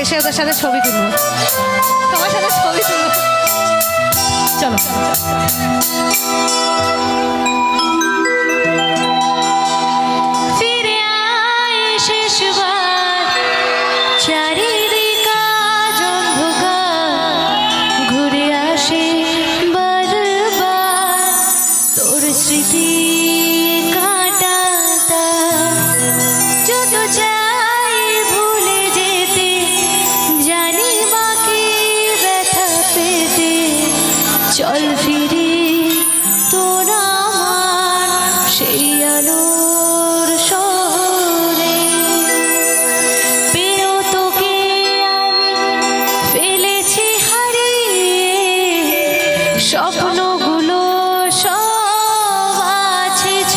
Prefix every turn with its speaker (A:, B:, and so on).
A: এসে ওদের সাথে ছবি তুলবো, তোমার সাথে ছবি তুলবো। চলো ফিরে আয় শেষবার, চারিদিক আজ অন্ধকার, ঘুরে আসে বারবার তোর স্মৃতি কাঁটাটা। যত চাই ভুলে যেতে, জানি বাকি ব্যথা পেতে, চল ফিরে তোর আমার সেই আলো